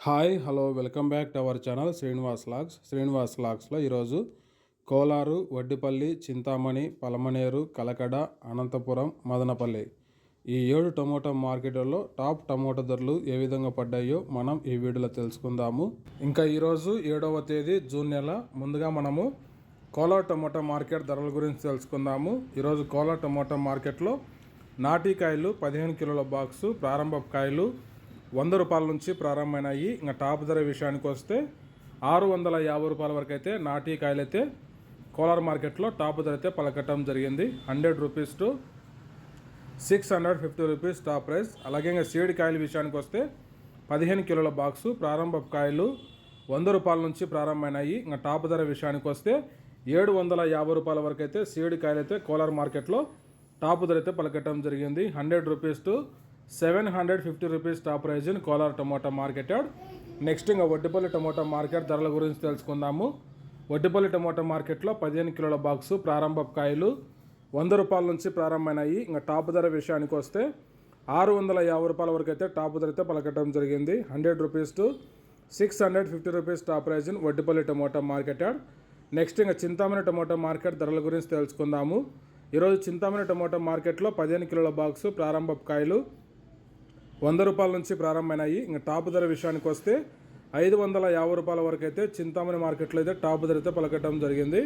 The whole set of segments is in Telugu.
Hi hello welcome back to our channel Srinivas లాగ్స్లో ఈరోజు కోలారు, వడ్డిపల్లి, చింతామణి, పలమనేరు, కలకడ, అనంతపురం, మదనపల్లి ఈ 7 టమోటా మార్కెట్లలో టాప్ టమోటా ధరలు ఏ విధంగా పడ్డాయో మనం ఈ వీడియోలో తెలుసుకుందాము. ఇంకా ఈరోజు 7వ తేదీ జూన్ నెల. ముందుగా మనము కోలార్ టమోటా మార్కెట్ ధరల గురించి తెలుసుకుందాము. ఈరోజు కోలార్ టమోటా మార్కెట్లో నాటికాయలు 15 కిలోల బాక్సు, ప్రారంభ కాయలు 100 రూపాయల నుంచి ప్రారంభమైనాయి. ఇంకా టాప్ ధర విషయానికి వస్తే 650 రూపాయల వరకు అయితే నాటి కాయలు అయితే కోలార్ మార్కెట్లో టాప్ ధర అయితే పలకటం జరిగింది. 100 rupees to 650 rupees top price. అలాగే ఇంకా సీడ్ కాయల విషయానికి వస్తే 15 కిలోల బాక్సు, ప్రారంభ కాయలు 100 రూపాయల నుంచి ప్రారంభమైనాయి. ఇంకా టాప్ ధర విషయానికి వస్తే 750 రూపాయల వరకు అయితే సీడ్ కాయలు అయితే కోలార్ మార్కెట్లో టాప్ ధర అయితే పలకటం జరిగింది. 100 rupees to 750 rupees top price in Kolar tomato market yard. Next ఇంకా వడ్డిపల్లి టమోటా మార్కెట్ ధరల గురించి తెలుసుకుందాము. వడ్డిపల్లి టమోటా మార్కెట్లో 15 కిలోల బాక్సు, ప్రారంభ కాయలు 100 రూపాయల నుంచి ప్రారంభమైనాయి. ఇంకా టాప్ ధర విషయానికి వస్తే 650 రూపాయల వరకు అయితే టాప్ ధర అయితే పలకటం జరిగింది. 100 rupees to 650 rupees top price in Vaddipalli tomato market yard. Next ఇంకా చింతామణి టమోటా మార్కెట్ ధరల గురించి తెలుసుకుందాము. ఈరోజు చింతామణి టమోటా మార్కెట్లో 15 కిలోల బాక్సు, ప్రారంభ కాయలు 100 రూపాయల నుంచి ప్రారంభమైనాయి. ఇంకా టాప్ ధర విషయానికి వస్తే 550 రూపాయల వరకు అయితే చింతామణి మార్కెట్లో అయితే టాప్ ధర అయితే పలకటం జరిగింది.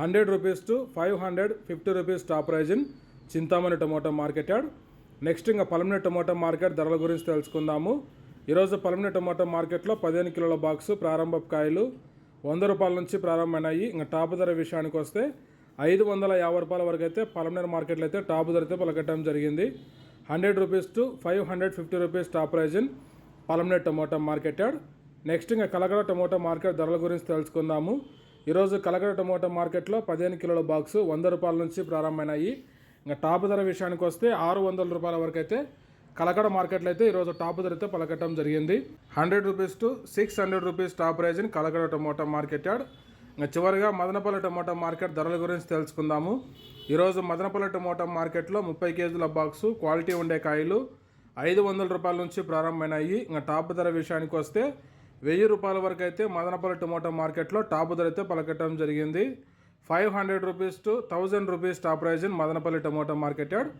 100 rupees to 550 rupees top price in Chintamani tomato market yard. Next ఇంకా పలమనేరు టమోటా మార్కెట్ ధరల గురించి తెలుసుకుందాము. ఈరోజు పలమనేరు టమోటా మార్కెట్లో 15 కిలోల బాక్సు, ప్రారంభ కాయలు 100 రూపాయల నుంచి ప్రారంభమైనాయి. ఇంకా టాప్ ధర విషయానికి వస్తే 550 రూపాయల వరకు అయితే పలమనేరు మార్కెట్లో అయితే టాప్ ధర అయితే పలకటం జరిగింది. 100 rupees to 550 rupees top price in Palamaneru tomato market yard. Next ఇంకా కలకడ టమోటా మార్కెట్ ధరల గురించి తెలుసుకుందాము. ఈరోజు కలకడ టమోటా మార్కెట్లో 15 కిలోల బాక్సు 100 రూపాయల నుంచి ప్రారంభమైనాయి. ఇంకా టాప్ ధర విషయానికి వస్తే 600 రూపాయల వరకు అయితే కలకడ మార్కెట్లో అయితే ఈరోజు టాప్ ధర అయితే పలకటం జరిగింది. 100 rupees to 600 rupees top price in Kalakada tomato market yard. ఇంకా చివరిగా మదనపల్లి టమోటా మార్కెట్ ధరల గురించి తెలుసుకుందాము. ఈరోజు మదనపల్లి టమోటా మార్కెట్లో 30 కేజీల బాక్సు, క్వాలిటీ ఉండే కాయలు 500 రూపాయల నుంచి ప్రారంభమైనాయి. ఇంకా టాప్ ధర విషయానికి వస్తే 1000 రూపాయల వరకు అయితే మదనపల్లి టమోటా మార్కెట్లో టాప్ ధర అయితే పలకటం జరిగింది. 500 rupees to 1000 rupees top price in Madanapalle tomato market yard.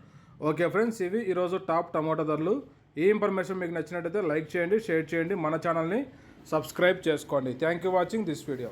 Okay friends, ఇవి ఈరోజు టాప్ టమోటా ధరలు. ఈ ఇన్ఫర్మేషన్ మీకు నచ్చినట్టయితే లైక్ చేయండి, షేర్ చేయండి, మన ఛానల్ని సబ్స్క్రైబ్ చేసుకోండి. Thank you watching this video.